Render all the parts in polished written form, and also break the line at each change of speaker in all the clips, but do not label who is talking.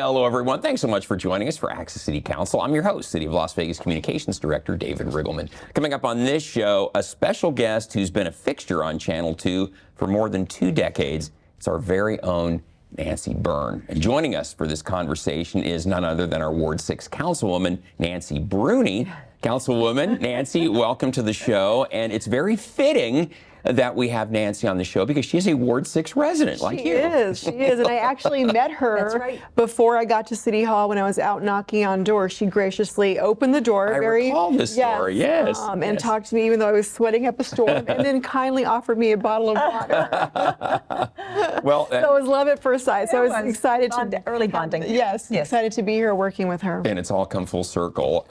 Hello, everyone. Thanks so much for joining us for Access City Council. I'm your host, City of Las Vegas Communications Director David Riggleman. Coming up on this show, a special guest who's been a fixture on Channel 2 for more than 2 decades. It's our very own Nancy Bryne. And joining us for this conversation is none other than our Ward 6 Councilwoman, Nancy Bryne. Councilwoman Nancy, welcome to the show. And it's very fitting that we have Nancy on the show because she's a Ward 6 resident like you.
She is, and I actually met her before I got to City Hall when I was out knocking on doors. She graciously opened the door.
I recall this story, yes.
And talked to me even though I was sweating up a storm, and then kindly offered me a bottle of water.
Well,
so it was love at first sight. So I was excited to
early bonding.
Yes, excited to be here working with her.
And it's all come full circle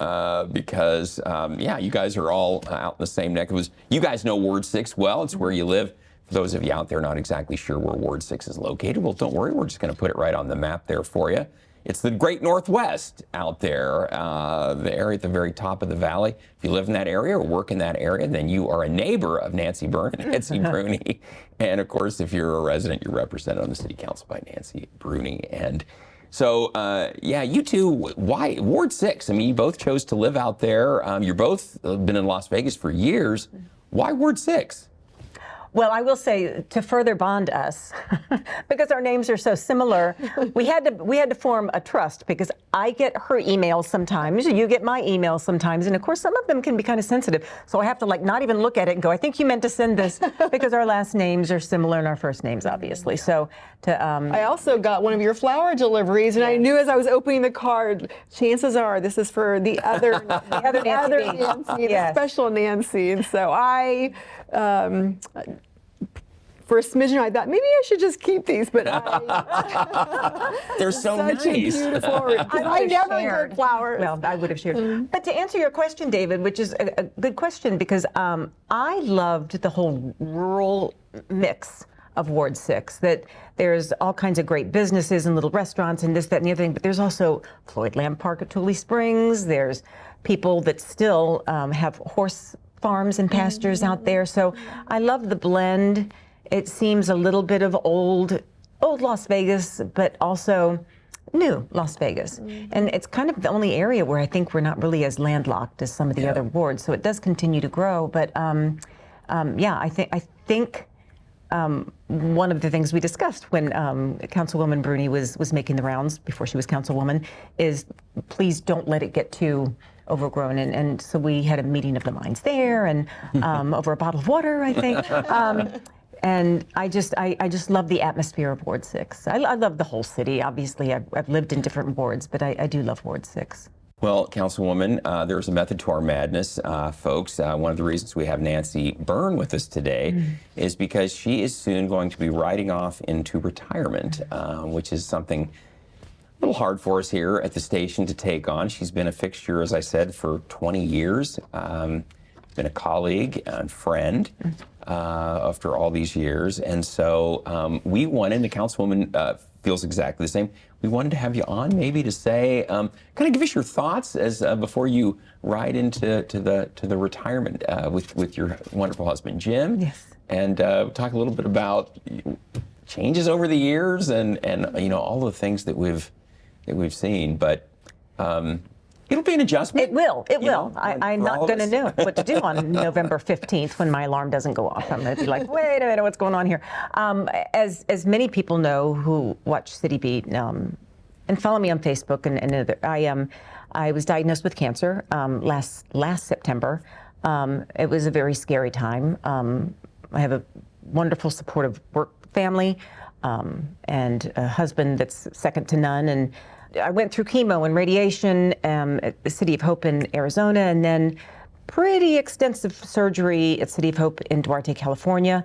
because, yeah, you guys are all out in the same neck. You guys know Ward 6 well. It's where you live. For those of you out there not exactly sure where Ward 6 is located, well, don't worry. We're just going to put it right on the map there for you. It's the Great Northwest out there, the area at the very top of the valley. If you live in that area or work in that area, then you are a neighbor of Nancy Bryne, Nancy Bryne. And of course, if you're a resident, you're represented on the City Council by Nancy Bryne. And so, yeah, you two, why Ward 6? I mean, you both chose to live out there. You're both been in Las Vegas for years. Why Ward 6?
Well, I will say, to further bond us, because our names are so similar, we had to form a trust, because I get her emails sometimes, you get my emails sometimes, and of course some of them can be kind of sensitive. So I have to not even look at it and go, I think you meant to send this, because our last names are similar and our first names, obviously. So
I also got one of your flower deliveries, and I knew as I was opening the card, chances are this is for the other Nancy, the special Nancy. And so for a smidgen, I thought maybe I should just keep these, but
they're so
such
nice.
A beautiful. I never get flowers.
Well, I would have shared. But to answer your question, David, which is a good question, because I loved the whole rural mix of Ward 6, that there's all kinds of great businesses and little restaurants and this, that, and the other thing, but there's also Floyd Lamb Park at Tule Springs. There's people that still have horse farms and pastures out there. So I love the blend. It seems a little bit of old Las Vegas, but also new Las Vegas. And it's kind of the only area where I think we're not really as landlocked as some of the other wards. So it does continue to grow. But yeah, I think one of the things we discussed when Councilwoman Brune was making the rounds before she was Councilwoman is please don't let it get too overgrown, and so we had a meeting of the minds there, and over a bottle of water, I think. And I just love the atmosphere of Ward 6. I love the whole city. Obviously, I've lived in different wards, but I do love Ward 6.
Well, Councilwoman, there's a method to our madness, folks. One of the reasons we have Nancy Bryne with us today is because she is soon going to be riding off into retirement, which is something a little hard for us here at the station to take on. She's been a fixture, as I said, for 20 years. Been a colleague and friend after all these years. And so we wanted, the Councilwoman feels exactly the same. We wanted to have you on maybe to say, kind of give us your thoughts as before you ride into the retirement with your wonderful husband, Jim.
Yes.
And talk a little bit about changes over the years and you know, all the things that we've seen. But it'll be an adjustment.
It will. It will.
Know,
I'm not going to know what to do on November 15th when my alarm doesn't go off. I'm going to be like, wait a minute, what's going on here? As many people know who watch City Beat and follow me on Facebook, and I was diagnosed with cancer last September. It was a very scary time. I have a wonderful, supportive work family and a husband that's second to none. And I went through chemo and radiation at the City of Hope in Arizona, and then pretty extensive surgery at City of Hope in Duarte, California,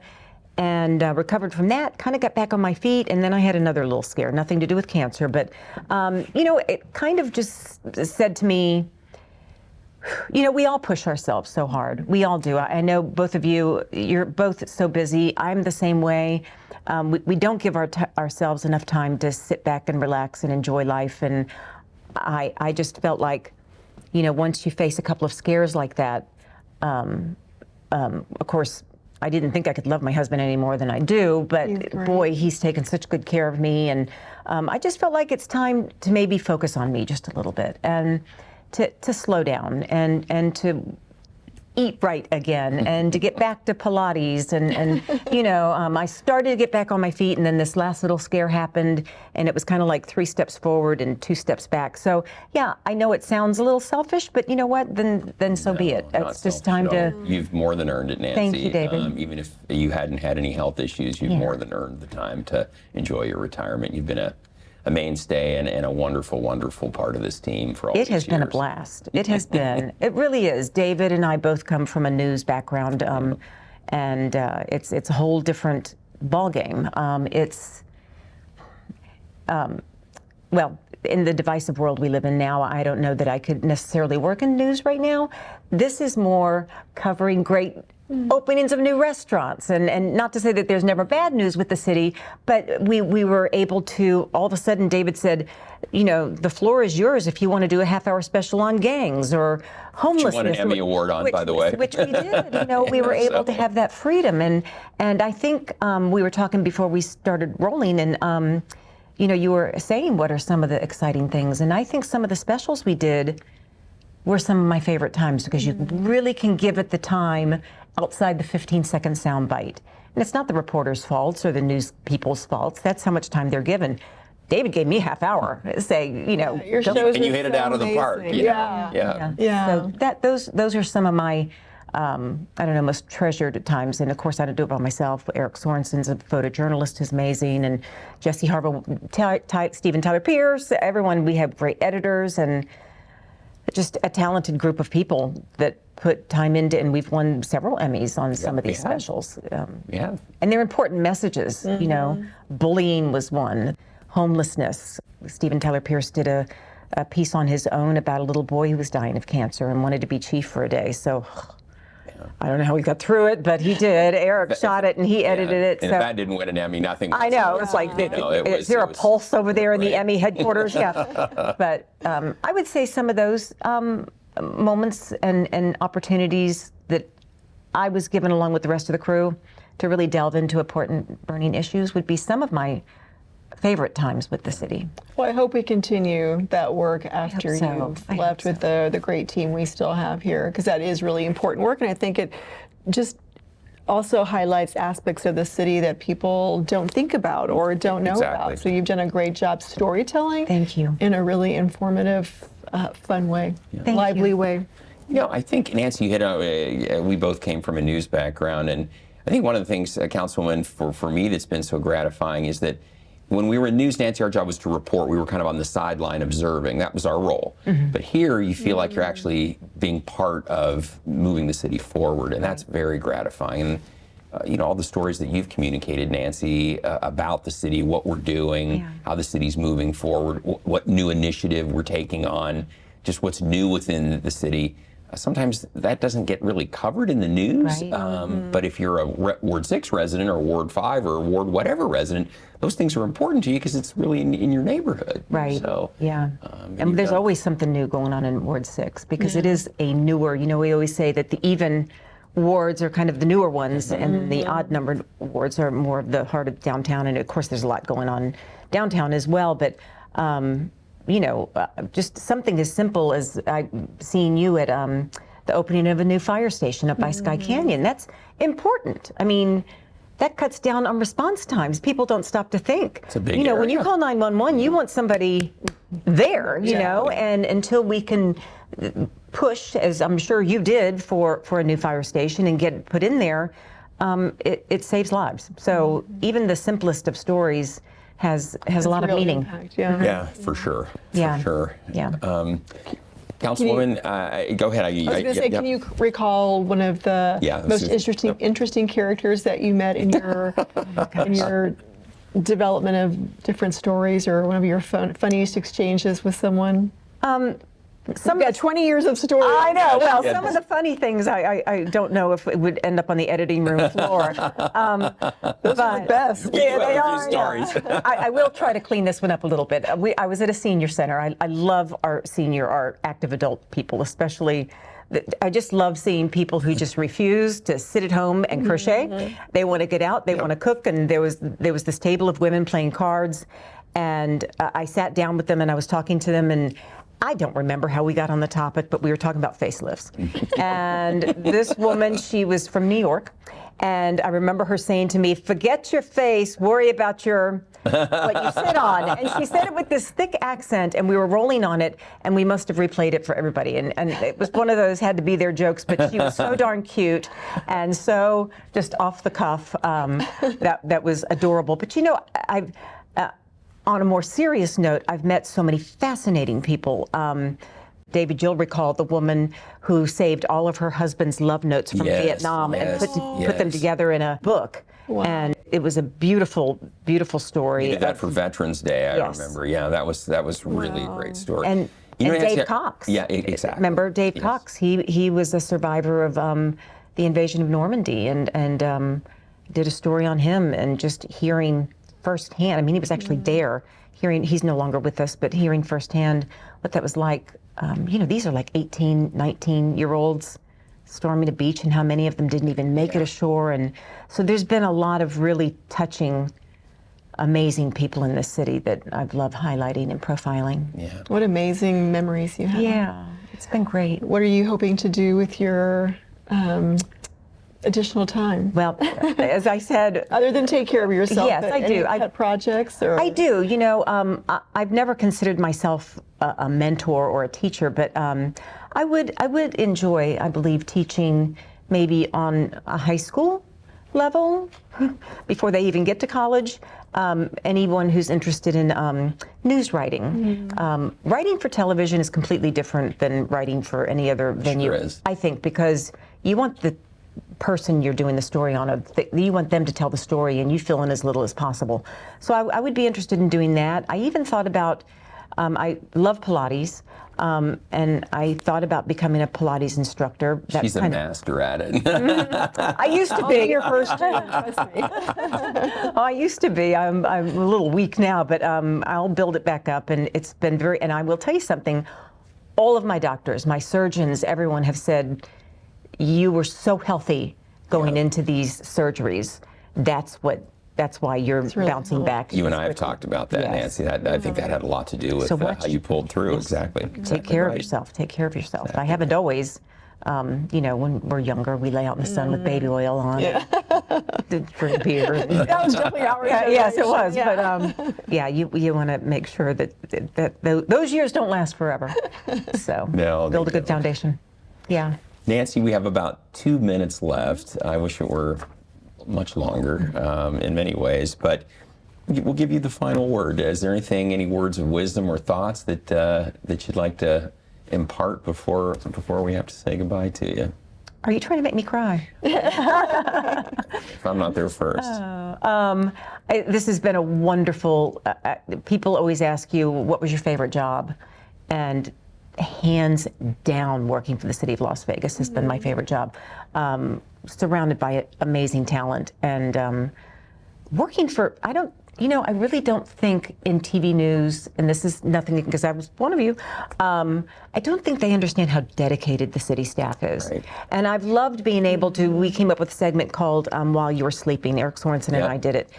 and recovered from that, kind of got back on my feet, and then I had another little scare, nothing to do with cancer, but you know, it kind of just said to me, you know, we all push ourselves so hard. We all do. I know both of you, you're both so busy. I'm the same way. We don't give ourselves enough time to sit back and relax and enjoy life. And I just felt like, you know, once you face a couple of scares like that, of course, I didn't think I could love my husband any more than I do, but boy, he's taken such good care of me. And I just felt like it's time to maybe focus on me just a little bit and to slow down and to eat right again and to get back to Pilates and I started to get back on my feet, and then this last little scare happened, and it was kind of like 3 steps forward and 2 steps back. So yeah, I know it sounds a little selfish, but you know what? Then so be it. It's just time to.
You've more than earned it, Nancy.
Thank you, David.
Even if you hadn't had any health issues, you've more than earned the time to enjoy your retirement. You've been a mainstay and a wonderful, wonderful part of this team for all these years.
It has been a blast. It has been. It really is. David and I both come from a news background, and it's a whole different ballgame. Well, in the divisive world we live in now, I don't know that I could necessarily work in news right now. This is more covering great openings of new restaurants, and not to say that there's never bad news with the city, but we were able to, all of a sudden David said, the floor is yours if you want to do a half-hour special on gangs or homelessness.
Which you won an Emmy Award on, by the way.
Which we did. We were able to have that freedom, and I think we were talking before we started rolling, and you were saying what are some of the exciting things, and I think some of the specials we did were some of my favorite times, because you really can give it the time outside the 15-second soundbite. And it's not the reporters' faults or the news people's faults. That's how much time they're given. David gave me a half hour.
Your shows
and you hit it out of the park.
Yeah.
So those are some of my most treasured times. And of course, I don't do it by myself. Eric Sorensen's a photojournalist who's amazing, and Jesse Harville, Stephen Tyler Pierce, everyone. We have great editors and just a talented group of people that put time into, and we've won several Emmys on some of these specials.
Yeah.
And they're important messages, Bullying was one. Homelessness. Stephen Tyler Pierce did a piece on his own about a little boy who was dying of cancer and wanted to be chief for a day. So I don't know how he got through it, but he did. Eric shot it and he edited it.
And if that didn't win an Emmy, nothing.
I know. It's like, is there a pulse over there in the Emmy headquarters? Yeah. But I would say some of those moments and opportunities that I was given along with the rest of the crew to really delve into important burning issues would be some of my favorite times with the city.
Well, I hope we continue that work after you've left with the great team we still have here, because that is really important work, and I think it just also highlights aspects of the city that people don't think about or don't know about. So you've done a great job storytelling.
Thank you.
In a really informative, fun way, lively way.
I think, Nancy, you hit on, we both came from a news background, and I think one of the things, Councilwoman, for me that's been so gratifying is that when we were in news, Nancy, our job was to report. We were kind of on the sideline observing. That was our role. But here, you feel like you're actually being part of moving the city forward, and that's very gratifying. And all the stories that you've communicated, Nancy, about the city, what we're doing, how the city's moving forward, what new initiative we're taking on, just what's new within the city. Sometimes that doesn't get really covered in the news, but if you're a Ward 6 resident or Ward 5 or Ward whatever resident, those things are important to you because it's really in your neighborhood.
Right.
So,
and there's always something new going on in Ward 6 because it is a newer, we always say that the even wards are kind of the newer ones and the odd numbered wards are more of the heart of downtown. And of course, there's a lot going on downtown as well, but just something as simple as I've seen you at the opening of a new fire station up by Sky Canyon. That's important. I mean, that cuts down on response times. People don't stop to think.
It's a big area.
When you call 911, you want somebody there, and until we can push, as I'm sure you did, for a new fire station and get it put in there, it saves lives. So even the simplest of stories has a lot of meaning.
Impact,
yeah, for sure. For sure.
Yeah.
Councilwoman, go ahead.
I was going to say, can you recall one of the most interesting characters that you met in your in your development of different stories, or one of your funniest exchanges with someone? You've got 20 years of stories.
I know. Well, some of the funny things, I don't know if it would end up on the editing room floor.
Those are the best.
Yeah, they are. Stories.
I will try to clean this one up a little bit. I was at a senior center. I love our senior, our active adult people, especially I just love seeing people who just refuse to sit at home and crochet. They want to get out, they want to cook, and there was this table of women playing cards, and I sat down with them and I was talking to them, and I don't remember how we got on the topic, but we were talking about facelifts. And this woman, she was from New York, and I remember her saying to me, "Forget your face, worry about your what you sit on." And she said it with this thick accent, and we were rolling on it, and we must have replayed it for everybody. And it was one of those had to be their jokes, but she was so darn cute and so just off the cuff. That was adorable. But you know, I've on a more serious note, I've met so many fascinating people. David, you'll recall the woman who saved all of her husband's love notes from Vietnam and put them together in a book. Wow. And it was a beautiful, beautiful story.
You did that for Veterans Day, I remember. Yeah, that was really a great story.
And Dave Cox.
Yeah, exactly.
Remember Dave Cox? He was a survivor of the invasion of Normandy, and did a story on him, and just hearing firsthand. I mean, he was actually there. He's no longer with us, but hearing firsthand what that was like. You know, these are like 18, 19-year-olds storming a beach, and how many of them didn't even make it ashore. And so there's been a lot of really touching, amazing people in this city that I've loved highlighting and profiling.
Yeah.
What amazing memories you have.
Yeah, it's been great.
What are you hoping to do with your additional time?
Well, as I said,
other than take care of yourself,
yes, I do.
Pet projects, or
I do. You know, I've never considered myself a mentor or a teacher, but I would enjoy, I believe, teaching maybe on a high school level before they even get to college. Anyone who's interested in news writing. Writing for television is completely different than writing for any other venue.
Sure is.
I think, because you want the person you're doing the story on, you want them to tell the story, and you fill in as little as possible. So I would be interested in doing that. I even thought about, I love Pilates, and I thought about becoming a Pilates instructor.
She's a master at it.
I used to be.
your first trust me.
I used to be. I'm a little weak now, but I'll build it back up, and it's been very, and I will tell you something, all of my doctors, my surgeons, everyone have said, you were so healthy going into these surgeries. That's why you're really bouncing back.
You and I have talked about that, Nancy. I think that had a lot to do with how you pulled through. Exactly.
Take care of yourself. Take care of yourself. Exactly. I haven't always. You know, when we're younger, we lay out in the sun with baby oil on. Yeah. Drink beer.
That was definitely our generation.
Yes, it was. Yeah. But you want to make sure that those years don't last forever. So build a good foundation. Yeah.
Nancy, we have about 2 minutes left. I wish it were much longer in many ways, but we'll give you the final word. Is there any words of wisdom or thoughts that you'd like to impart before we have to say goodbye to you?
Are you trying to make me cry?
If I'm not there first.
This has been a wonderful, people always ask you, what was your favorite job? And hands down, working for the city of Las Vegas has been my favorite job. Surrounded by amazing talent, and working for, I really don't think in TV news, and this is nothing because I was one of you, I don't think they understand how dedicated the city staff is. Right. And I've loved being able to, we came up with a segment called While You Were Sleeping. Eric Sorensen and I did it.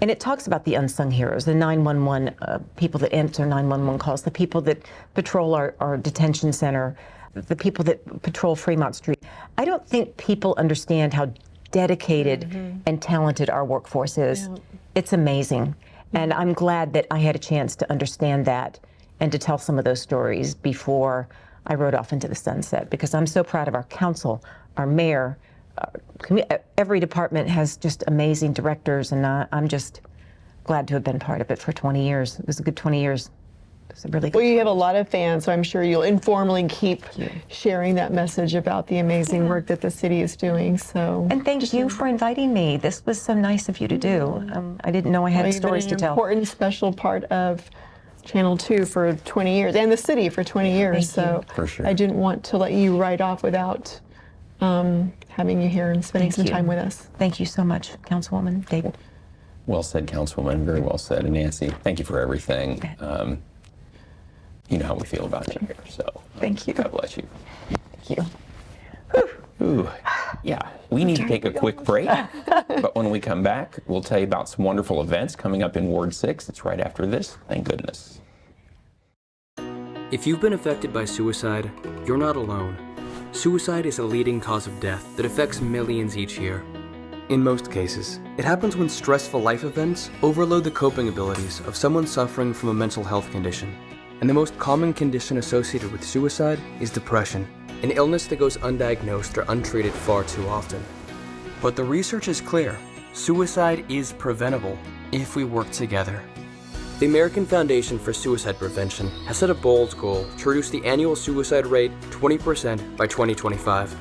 And it talks about the unsung heroes, the 911 people that answer 911 calls, the people that patrol our detention center, the people that patrol Fremont Street. I don't think people understand how dedicated and talented our workforce is. Yeah. It's amazing. And I'm glad that I had a chance to understand that and to tell some of those stories before I rode off into the sunset, because I'm so proud of our council, our mayor. Every department has just amazing directors, and I'm just glad to have been part of it for 20 years. It was a good 20 years. Really
well, you have a lot of fans, so I'm sure you'll informally keep sharing that message about the amazing work that the city is doing. So,
and thank you for inviting me. This was so nice of you to do. I didn't know I had stories to tell.
An important, special part of Channel 2 for 20 years, and the city for 20 years.
Thank
you.
For sure.
I didn't want to let you ride off without having you here and spending some time with us.
Thank you so much, Councilwoman David.
Well said, Councilwoman. Very well said. And Nancy, thank you for everything. You know how we feel about you here, so
thank you.
God bless you.
Thank you.
Ooh, yeah, we need to take a quick break, but when we come back, we'll tell you about some wonderful events coming up in Ward 6. It's right after this, thank goodness.
If you've been affected by suicide, you're not alone. Suicide is a leading cause of death that affects millions each year. In most cases, it happens when stressful life events overload the coping abilities of someone suffering from a mental health condition. And the most common condition associated with suicide is depression, an illness that goes undiagnosed or untreated far too often. But the research is clear. Suicide is preventable if we work together. The American Foundation for Suicide Prevention has set a bold goal to reduce the annual suicide rate 20% by 2025.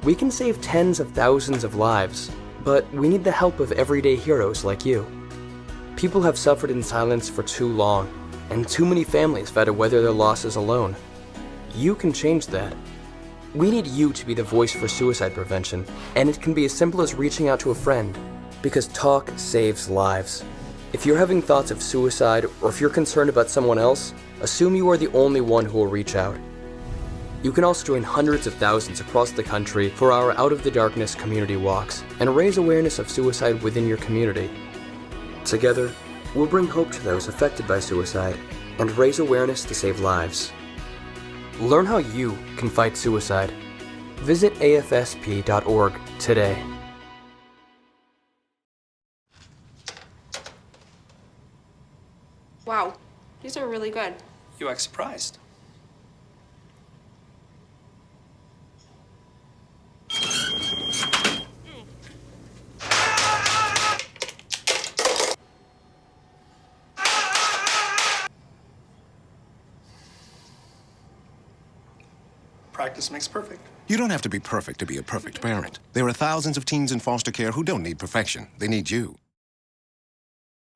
We can save tens of thousands of lives, but we need the help of everyday heroes like you. People have suffered in silence for too long, and too many families have had to weather their losses alone. You can change that. We need you to be the voice for suicide prevention, and it can be as simple as reaching out to a friend, because talk saves lives. If you're having thoughts of suicide, or if you're concerned about someone else, assume you are the only one who will reach out. You can also join hundreds of thousands across the country for our Out of the Darkness community walks and raise awareness of suicide within your community. Together, we'll bring hope to those affected by suicide and raise awareness to save lives. Learn how you can fight suicide. Visit afsp.org today.
Wow, these are really good.
You act surprised. Practice makes perfect.
You don't have to be perfect to be a perfect parent. There are thousands of teens in foster care who don't need perfection. They need you.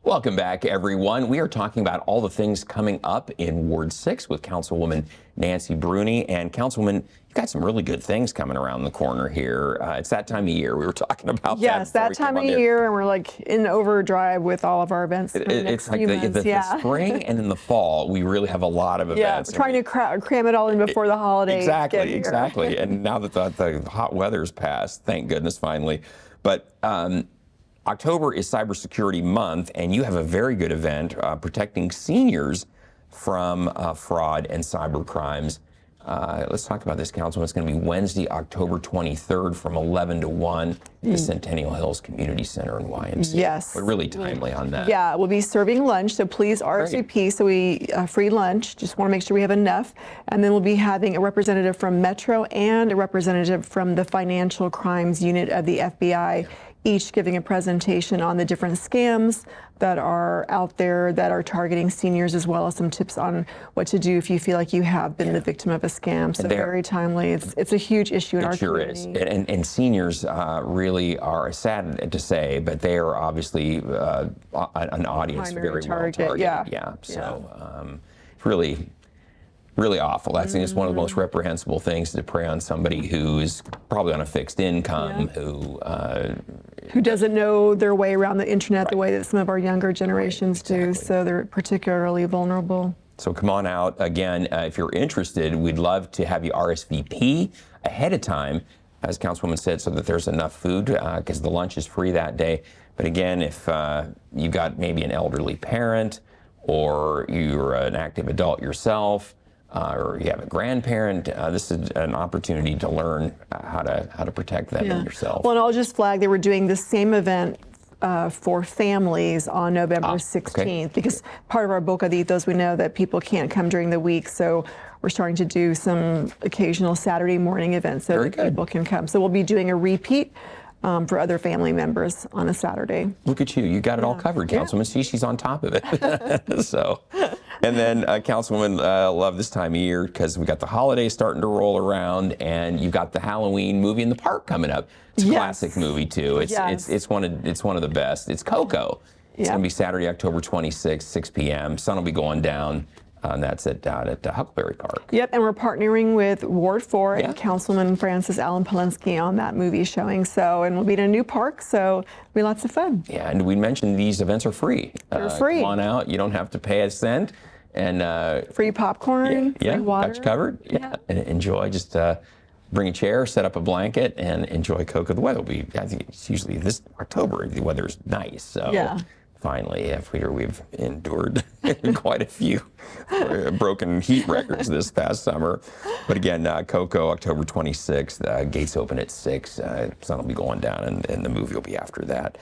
Welcome back, everyone. We are talking about all the things coming up in Ward 6 with Councilwoman Nancy Bryne. And Councilwoman, you got some really good things coming around the corner here. It's that time of year. We were talking about that.
Yes, that time of year, and we're like in overdrive with all of our events.
It's like the spring and in the fall, we really have a lot of events.
Yeah, trying to cram it all in before the holidays.
Exactly. And now that the hot weather's passed, thank goodness, finally. But October is Cybersecurity Month, and you have a very good event protecting seniors from fraud and cyber crimes. Let's talk about this, Councilman. It's going to be Wednesday, October 23rd from 11 to 1 at the Centennial Hills Community Center in YMCA.
Yes.
We're really timely on that.
Yeah, we'll be serving lunch, so please RSVP. So we free lunch. Just want to make sure we have enough. And then we'll be having a representative from Metro and a representative from the Financial Crimes Unit of the FBI, each giving a presentation on the different scams that are out there that are targeting seniors, as well as some tips on what to do if you feel like you have been the victim of a scam. So very timely. It's a huge issue in our community.
It sure is. And seniors really are, sad to say, but they are obviously an audience very well targeted. Yeah. So really awful. That's just one of the most reprehensible things, to prey on somebody who's probably on a fixed income, who
doesn't know their way around the internet the way that some of our younger generations do. So they're particularly vulnerable.
So come on out. Again, if you're interested, we'd love to have you RSVP ahead of time, as Councilwoman said, so that there's enough food, because the lunch is free that day. But again, if you've got maybe an elderly parent, or you're an active adult yourself, or you have a grandparent, this is an opportunity to learn how to protect them and yourself.
Well, and I'll just flag that we're doing the same event for families on November 16th, because part of our Boca de Ethos, we know that people can't come during the week, so we're starting to do some occasional Saturday morning events so that people can come. So we'll be doing a repeat for other family members on a Saturday.
Look at you. You got it all covered, Councilwoman. See, she's on top of it. So, and then Councilwoman, love this time of year because we got the holidays starting to roll around, and you've got the Halloween movie in the park coming up. It's a classic movie too. It's one of the best. It's Coco. It's going to be Saturday, October 26th, 6 p.m. Sun will be going down. And that's down at Huckleberry Park. Yep,
and we're partnering with Ward 4 and Councilman Francis Allen Polinsky on that movie showing. So, and we'll be in a new park, so it'll be lots of fun.
Yeah, and we mentioned these events are free.
They're free.
Come on out. You don't have to pay a cent. And
free popcorn, free water.
Got you covered. Yeah, and enjoy. Just bring a chair, set up a blanket, and enjoy cocoa. The weather will be, I think it's usually this October, the weather's nice. So finally, we've endured quite a few broken heat records this past summer. But again, cocoa, October 26th, gates open at 6. Sun will be going down, and the movie will be after that.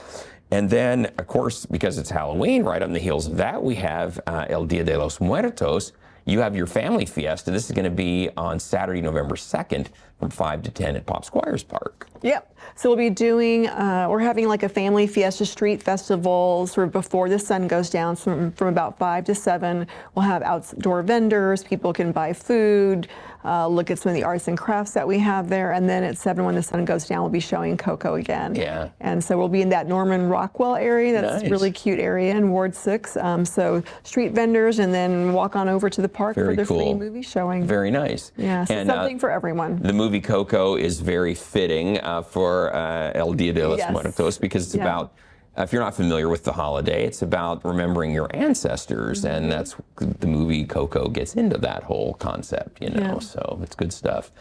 And then, of course, because it's Halloween, right on the heels of that, we have El Dia de los Muertos. You have your family fiesta. This is going to be on Saturday, November 2nd from 5 to 10 at Pop Squires Park.
Yep. So we'll be doing, we're having like a family fiesta street festival sort of before the sun goes down from about 5 to 7. We'll have outdoor vendors. People can buy food, look at some of the arts and crafts that we have there. And then at 7, when the sun goes down, we'll be showing Coco again.
Yeah.
And so we'll be in that Norman Rockwell area. That's a really cute area in Ward 6. So street vendors, and then walk on over to the park for the free movie showing.
Very nice.
Yeah, so
and,
something for everyone.
The movie Coco is very fitting for El Dia de los Muertos, because it's about, if you're not familiar with the holiday, it's about remembering your ancestors, and that's the movie Coco gets into that whole concept, you know, so it's good stuff.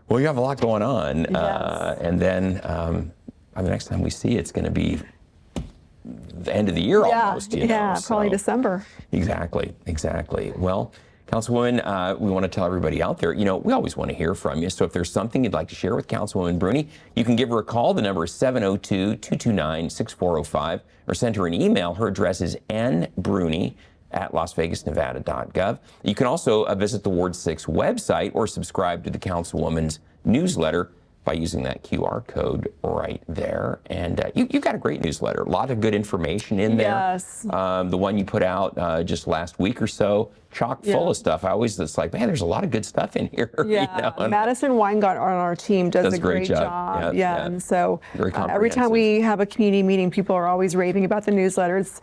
Well, you have a lot going on, and then by the next time we see it's going to be the end of the year almost, you know.
Probably December.
Exactly. Well, Councilwoman, we want to tell everybody out there, you know, we always want to hear from you. So if there's something you'd like to share with Councilwoman Brune, you can give her a call. The number is 702-229-6405, or send her an email. Her address is nbrune@lasvegasnevada.gov. You can also visit the Ward 6 website or subscribe to the Councilwoman's newsletter by using that QR code right there. And you've got a great newsletter, a lot of good information in there.
Yes.
The one you put out just last week or so, chock full of stuff. It's like, man, there's a lot of good stuff in here.
Yeah,
you know?
Madison Weingart on our team does a great job. And so every time we have a community meeting, people are always raving about the newsletter. It's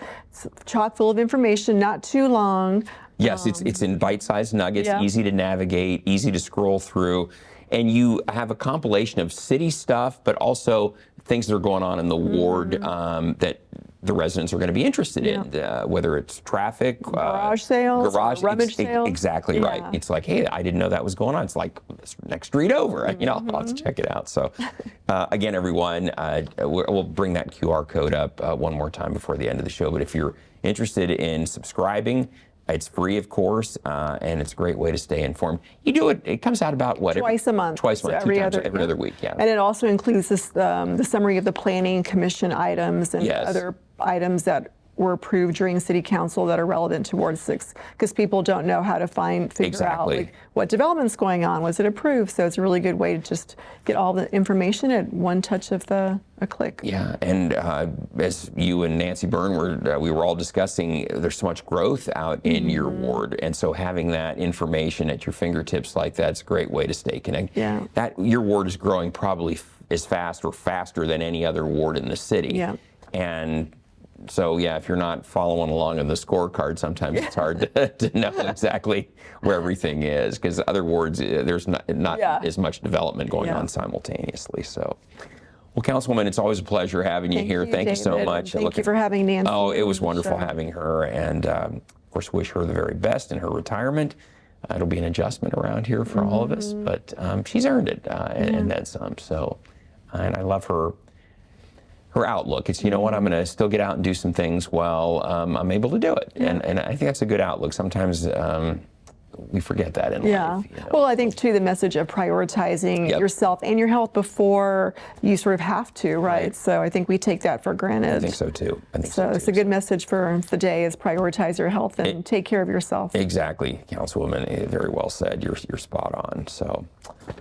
chock full of information, not too long.
Yes, it's in bite-sized nuggets, easy to navigate, easy to scroll through. And you have a compilation of city stuff, but also things that are going on in the ward that the residents are going to be interested in, whether it's traffic,
garage sales, rummage sales.
Exactly right. It's like, hey, I didn't know that was going on. It's like next street over. You know, I'll have to check it out. So, again, everyone, we'll bring that QR code up one more time before the end of the show. But if you're interested in subscribing, it's free, of course, and it's a great way to stay informed. You do it, it comes out about what?
Twice a month.
Twice a month,
every
other week,
And it also includes this, the summary of the Planning Commission items and other items that were approved during City Council that are relevant to Ward 6, because people don't know how to figure out like, what development's going on, was it approved? So it's a really good way to just get all the information at one touch of a click.
Yeah, and as you and Nancy Bryne we were all discussing, there's so much growth out in your ward, and so having that information at your fingertips like that's a great way to stay connected.
Yeah.
That your ward is growing probably as fast or faster than any other ward in the city.
Yeah.
And so, if you're not following along on the scorecard, sometimes it's hard to know exactly where everything is, because other wards, there's not as much development going on simultaneously. So, well, Councilwoman, it's always a pleasure having you here. Thank you so much.
Thank you for having Nancy.
Oh, it was wonderful having her. And, of course, wish her the very best in her retirement. It'll be an adjustment around here for all of us, but she's earned it and then some. So, and I love her outlook. It's, you know what, I'm going to still get out and do some things while I'm able to do it. And I think that's a good outlook. Sometimes we forget that in life. You know?
Well, I think, too, the message of prioritizing yourself and your health before you sort of have to, right? So I think we take that for granted.
I think so, too.
So it's a good message for the day, is prioritize your health and take care of yourself.
Exactly, Councilwoman. Very well said. You're spot on. So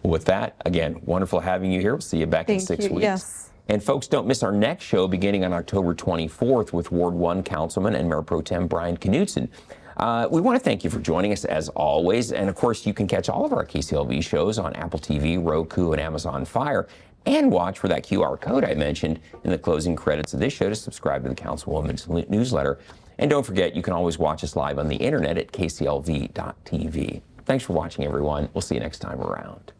with that, again, wonderful having you here. We'll see you back in 6 weeks.
Yes.
And folks, don't miss our next show beginning on October 24th with Ward 1 Councilman and Mayor Pro Tem Brian Knudsen. We want to thank you for joining us as always. And of course, you can catch all of our KCLV shows on Apple TV, Roku, and Amazon Fire, and watch for that QR code I mentioned in the closing credits of this show to subscribe to the Councilwoman's newsletter. And don't forget, you can always watch us live on the internet at kclv.tv. Thanks for watching, everyone. We'll see you next time around.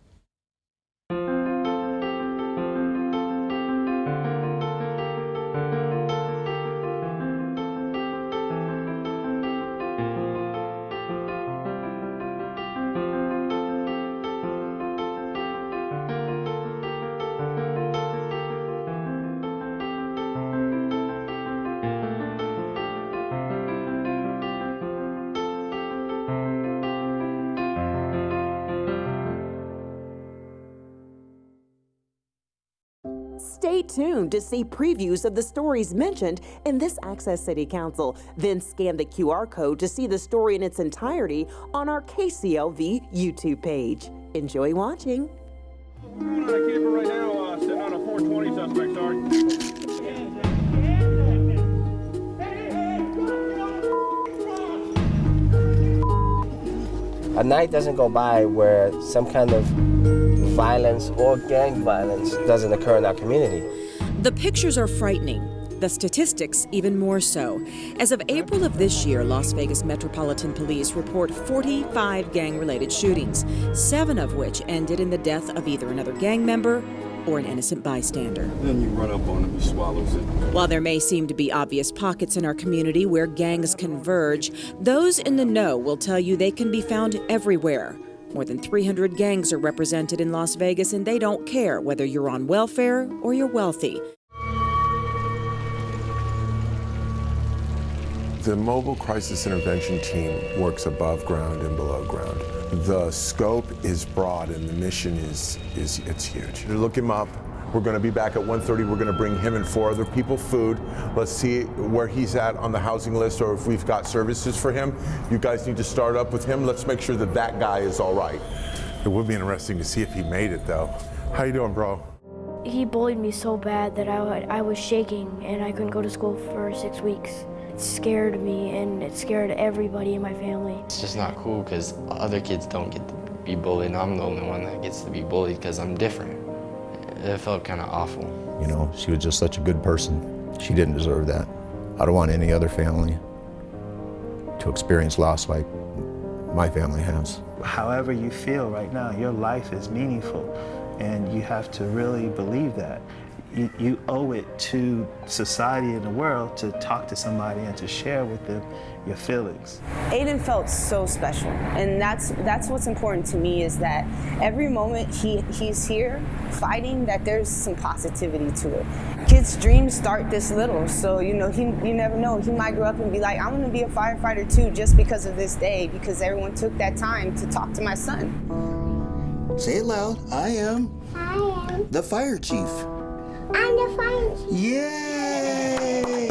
Stay tuned to see previews of the stories mentioned in this Access City Council. Then scan the QR code to see the story in its entirety on our KCLV YouTube page. Enjoy watching.
We're on a camper right now, sitting on a 420 suspect, sorry.
A night doesn't go by where some kind of violence or gang violence doesn't occur in our community.
The pictures are frightening. The statistics even more so. As of April of this year, Las Vegas Metropolitan Police report 45 gang-related shootings, 7 of which ended in the death of either another gang member or an innocent bystander.
Then you run up on him, he swallows it.
While there may seem to be obvious pockets in our community where gangs converge, those in the know will tell you they can be found everywhere. More than 300 gangs are represented in Las Vegas, and they don't care whether you're on welfare or you're wealthy.
The Mobile Crisis Intervention Team works above ground and below ground. The scope is broad and the mission is huge. Look him up. We're going to be back at 1:30. We're going to bring him and 4 other people food. Let's see where he's at on the housing list or if we've got services for him. You guys need to start up with him. Let's make sure that that guy is all right. It would be interesting to see if he made it though. How you doing, bro?
He bullied me so bad that I was shaking and I couldn't go to school for 6 weeks. It scared me and it scared everybody in my family.
It's just not cool because other kids don't get to be bullied. I'm the only one that gets to be bullied because I'm different. It felt kind of awful.
You know, she was just such a good person. She didn't deserve that. I don't want any other family to experience loss like my family has.
However you feel right now, your life is meaningful, and you have to really believe that. You owe it to society and the world to talk to somebody and to share with them your feelings.
Aiden felt so special, and that's what's important to me, is that every moment he's here fighting, that there's some positivity to it. Kids' dreams start this little, so you never know. He might grow up and be like, I want to be a firefighter too, just because of this day, because everyone took that time to talk to my son.
Say it loud. I am the fire chief.
I'm the fire chief.
Yay!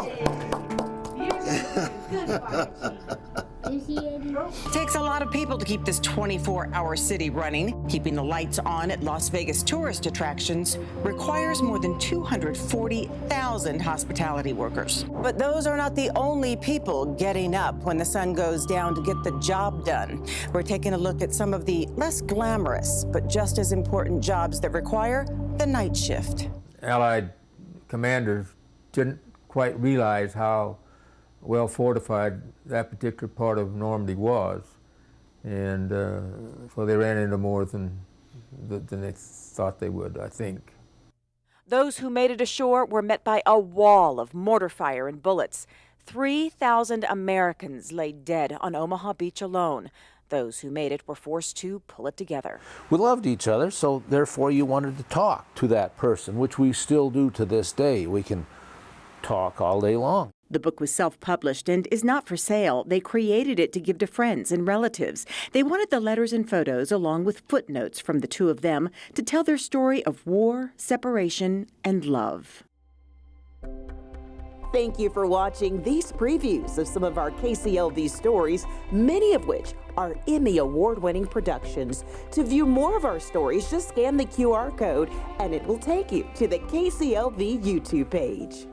It takes a lot of people to keep this 24-hour city running. Keeping the lights on at Las Vegas tourist attractions requires more than 240,000 hospitality workers. But those are not the only people getting up when the sun goes down to get the job done. We're taking a look at some of the less glamorous but just as important jobs that require the night shift.
Allied commanders didn't quite realize how well fortified that particular part of Normandy was, and so they ran into more than they thought they would, I think.
Those who made it ashore were met by a wall of mortar fire and bullets. 3,000 Americans lay dead on Omaha Beach alone. Those who made it were forced to pull it together.
We loved each other, so therefore you wanted to talk to that person, which we still do to this day. We can talk all day long.
The book was self-published and is not for sale. They created it to give to friends and relatives. They wanted the letters and photos, along with footnotes from the two of them, to tell their story of war, separation, and love.
Thank you for watching these previews of some of our KCLV stories, many of which are Emmy Award-winning productions. To view more of our stories, just scan the QR code and it will take you to the KCLV YouTube page.